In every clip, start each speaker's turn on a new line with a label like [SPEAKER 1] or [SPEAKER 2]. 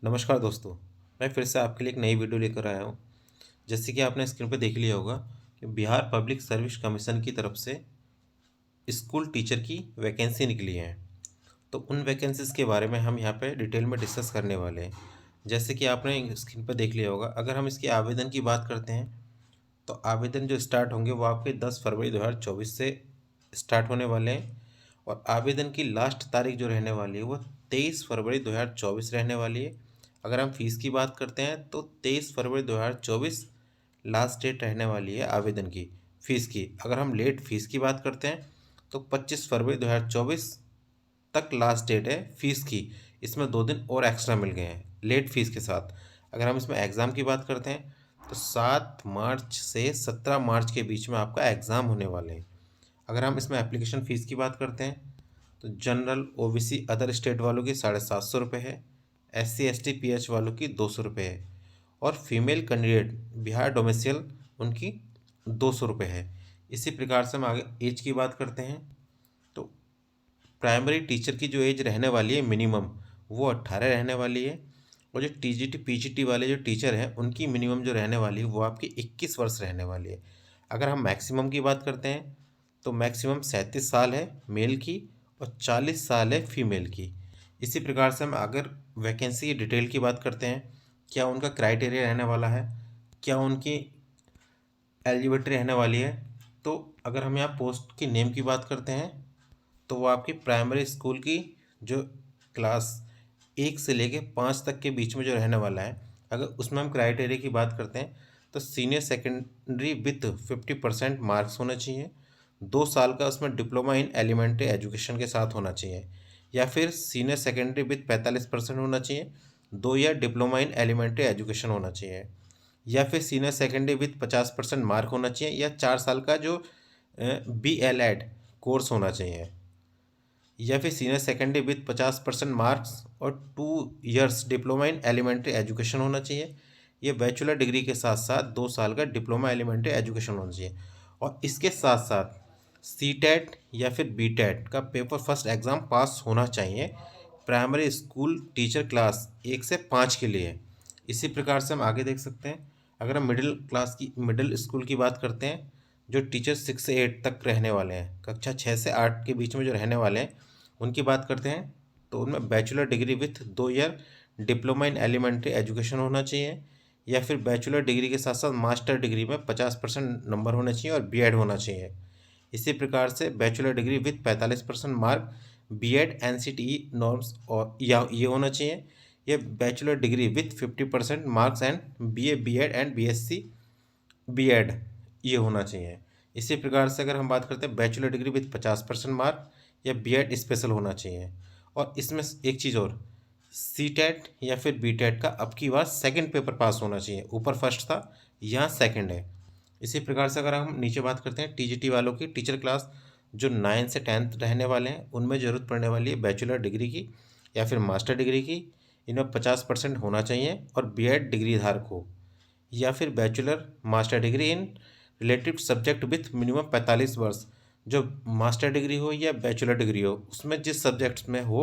[SPEAKER 1] नमस्कार दोस्तों। मैं फिर से आपके लिए एक नई वीडियो लेकर आया हूँ। जैसे कि आपने स्क्रीन पे देख लिया होगा कि बिहार पब्लिक सर्विस कमीशन की तरफ से स्कूल टीचर की वैकेंसी निकली है। तो उन वैकेंसीज़ के बारे में हम यहाँ पे डिटेल में डिस्कस करने वाले हैं। जैसे कि आपने स्क्रीन पर देख लिया होगा, अगर हम इसके आवेदन की बात करते हैं तो आवेदन जो स्टार्ट होंगे वो आपके 10 फरवरी 2024 से स्टार्ट होने वाले हैं। और आवेदन की लास्ट तारीख जो रहने वाली है वो 23 फरवरी 2024 रहने वाली है। अगर हम फीस की बात करते हैं तो 23 फरवरी 2024 लास्ट डेट रहने वाली है आवेदन की फ़ीस की। अगर हम लेट फीस की बात करते हैं तो 25 फरवरी 2024 तक लास्ट डेट है फ़ीस की। इसमें 2 दिन और एक्स्ट्रा मिल गए हैं लेट फ़ीस के साथ। अगर हम इसमें एग्ज़ाम की बात करते हैं तो 7 मार्च से 17 मार्च के बीच में आपका एग्ज़ाम होने वाले हैं। अगर हम इसमें एप्लीकेशन फ़ीस की बात करते हैं तो जनरल ओबीसी अदर स्टेट वालों की 750 रुपये है, SC ST PH वालों की 200 रुपये है, और फीमेल कैंडिडेट बिहार डोमिसाइल उनकी 200 रुपये है। इसी प्रकार से हम आगे एज की बात करते हैं तो प्राइमरी टीचर की जो एज रहने वाली है मिनिमम वो 18 रहने वाली है। और जो TGT PGT वाले जो टीचर हैं उनकी मिनिमम जो रहने वाली है वो आपकी 21 वर्ष रहने वाली है। अगर हम मैक्सिमम की बात करते हैं तो मैक्सिमम 37 साल है मेल की और 40 साल है फीमेल की। इसी प्रकार से हम अगर वैकेंसी की डिटेल की बात करते हैं, क्या उनका क्राइटेरिया रहने वाला है, क्या उनकी एलिजिबिलिटी रहने वाली है, तो अगर हम यहाँ पोस्ट की नेम की बात करते हैं तो वो आपकी प्राइमरी स्कूल की जो क्लास 1 से लेके 5 तक के बीच में जो रहने वाला है, अगर उसमें हम क्राइटेरिया की बात करते हैं तो सीनियर सेकेंडरी विथ 50% मार्क्स होना चाहिए। 2 साल का उसमें डिप्लोमा इन एलिमेंट्री एजुकेशन के साथ होना चाहिए, या फिर सीनियर सेकेंडरी विथ 45% होना चाहिए। 2 year diploma in elementary education होना चाहिए, या फिर सीनियर सेकेंडरी विथ 50% मार्क होना चाहिए, या 4 साल का जो BLED कोर्स होना चाहिए, या फिर सीनियर सेकेंडरी विथ 50% मार्क्स और 2 years diploma in elementary education होना चाहिए। ये बैचलर डिग्री के साथ साथ 2 साल का डिप्लोमा एलिमेंट्री एजुकेशन होना चाहिए। और इसके साथ साथ CTET या फिर BTET का पेपर फर्स्ट एग्ज़ाम पास होना चाहिए प्राइमरी स्कूल टीचर क्लास 1 से 5 के लिए। इसी प्रकार से हम आगे देख सकते हैं, अगर हम मिडिल स्कूल की बात करते हैं, जो टीचर 6 से 8 तक रहने वाले हैं, कक्षा 6 से 8 के बीच में जो रहने वाले हैं उनकी बात करते हैं तो उनमें bachelor degree with 2 year diploma in elementary education होना चाहिए, या फिर बैचलर डिग्री के साथ साथ मास्टर डिग्री में 50% नंबर होना चाहिए और BEd होना चाहिए। इसी प्रकार से bachelor degree with 45% mark BEd NCTE norms और या ये होना चाहिए। या bachelor degree with 50% marks and BA BEd and BSc BEd ये होना चाहिए। इसी प्रकार से अगर हम बात करते हैं बैचलर डिग्री विथ 50% मार्क या BEd स्पेशल होना चाहिए। और इसमें एक चीज़ और, CTET या फिर BTET का अब की बार सेकंड पेपर पास होना चाहिए। ऊपर फर्स्ट था, यहाँ सेकंड है। इसी प्रकार से अगर हम नीचे बात करते हैं TGT वालों की टीचर क्लास जो 9 से 10 रहने वाले हैं उनमें ज़रूरत पड़ने वाली है बैचलर डिग्री की या फिर मास्टर डिग्री की। इनमें 50% होना चाहिए और BEd डिग्री धारक हो, या फिर bachelor master degree in relative subject with minimum 45 वर्ष। जो मास्टर डिग्री हो या बैचलर डिग्री हो उसमें जिस सब्जेक्ट्स में हो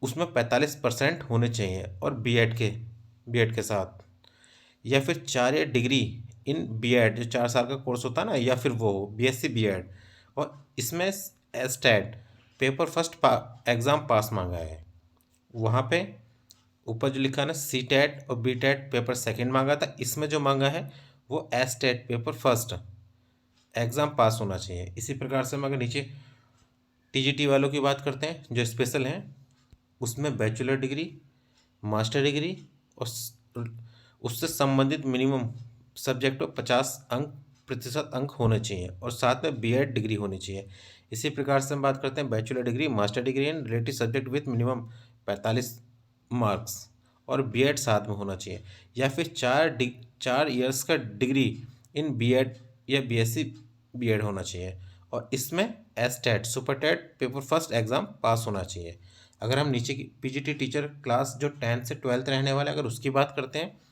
[SPEAKER 1] उसमें 45% होने चाहिए, और बी एड के साथ, या फिर 4 ईयर डिग्री इन BEd जो 4 साल का कोर्स होता है ना, या फिर वो हो BSc BEd। और इसमें STAT पेपर फर्स्ट एग्ज़ाम पास मांगा है। वहाँ पे ऊपर जो लिखा है ना CTET और BTET पेपर सेकंड मांगा था, इसमें जो मांगा है वो STAT paper first exam pass होना चाहिए। इसी प्रकार से हम अगर नीचे TGT वालों की बात करते हैं जो स्पेशल हैं, उसमें बैचलर डिग्री मास्टर डिग्री और उससे संबंधित मिनिमम सब्जेक्ट में 50% अंक होने चाहिए, और साथ में BEd डिग्री होनी चाहिए। इसी प्रकार से हम बात करते हैं bachelor degree master degree in relative subject with minimum 45 marks और BEd साथ में होना चाहिए, या फिर 4 ईयर्स का डिग्री इन BEd या BSc BEd होना चाहिए। और इसमें STAT super TET paper first exam pass होना चाहिए। अगर हम नीचे की PGT टीचर क्लास जो 10 से 12 रहने वाले अगर उसकी बात करते हैं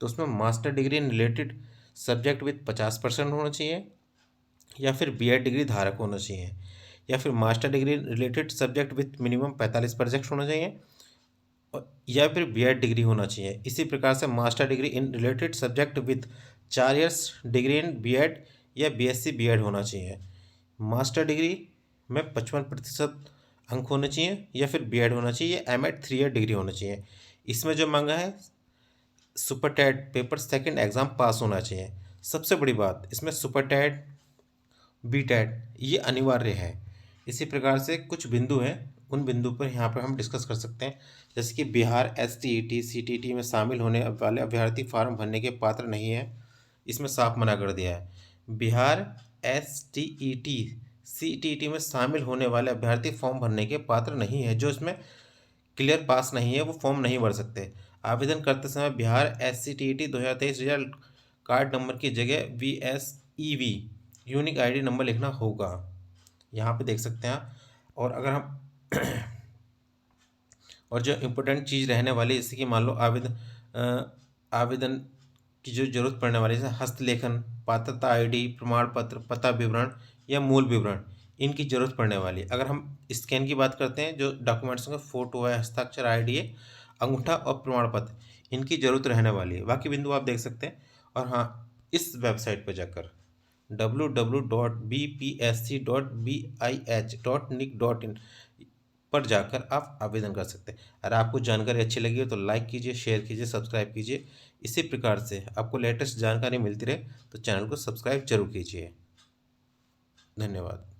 [SPEAKER 1] तो उसमें master degree in related subject with 50% होना चाहिए, या फिर BEd डिग्री धारक होना चाहिए, या फिर master degree related subject with minimum 45% होना चाहिए, या फिर बीएड डिग्री होना चाहिए। इसी प्रकार से master degree in related subject with 4 years degree in BEd या बीएससी बीएड होना चाहिए। मास्टर डिग्री में 55% अंक होने चाहिए या फिर बीएड होना चाहिए या एमएड 3 ईयर डिग्री होना चाहिए। इसमें जो मांगा है super TET paper second exam pass होना चाहिए। सबसे बड़ी बात इसमें सुपर टेट बी टेट ये अनिवार्य है। इसी प्रकार से कुछ बिंदु हैं, उन बिंदु पर यहाँ पर हम डिस्कस कर सकते हैं। जैसे कि बिहार एसटीईटी सीटीईटी में शामिल होने वाले अभ्यर्थी फार्म भरने के पात्र नहीं है, इसमें साफ मना कर दिया है। बिहार एसटीईटी सीटीईटी में शामिल होने वाले अभ्यर्थी फॉर्म भरने के पात्र नहीं है। जो इसमें क्लियर पास नहीं है वो फॉर्म नहीं भर सकते। आवेदन करते समय बिहार एससीटीईटी 2023 रिजल्ट कार्ड नंबर की जगह VSEV यूनिक आईडी नंबर लिखना होगा। यहाँ पे देख सकते हैं आप। और अगर हम और जो इम्पोर्टेंट चीज़ रहने वाली जैसे कि मान लो आवेदन की जो जरूरत पड़ने वाली जैसे हस्तलेखन, पात्रता आईडी, प्रमाण पत्र, पता विवरण या मूल विवरण, इनकी जरूरत पड़ने वाली। अगर हम स्कैन की बात करते हैं, जो डॉक्यूमेंट्स में फ़ोटो है, हस्ताक्षर, आईडी है, अंगूठा और प्रमाण पत्र, इनकी जरूरत रहने वाली है। बाकी बिंदु आप देख सकते हैं। और हाँ, इस वेबसाइट पर जाकर www.bpsc.bih.nic.in पर जाकर आप आवेदन कर सकते हैं। अगर आपको जानकारी अच्छी लगी हो तो लाइक कीजिए, शेयर कीजिए, सब्सक्राइब कीजिए। इसी प्रकार से आपको लेटेस्ट जानकारी मिलती रहे तो चैनल को सब्सक्राइब जरूर कीजिए। धन्यवाद।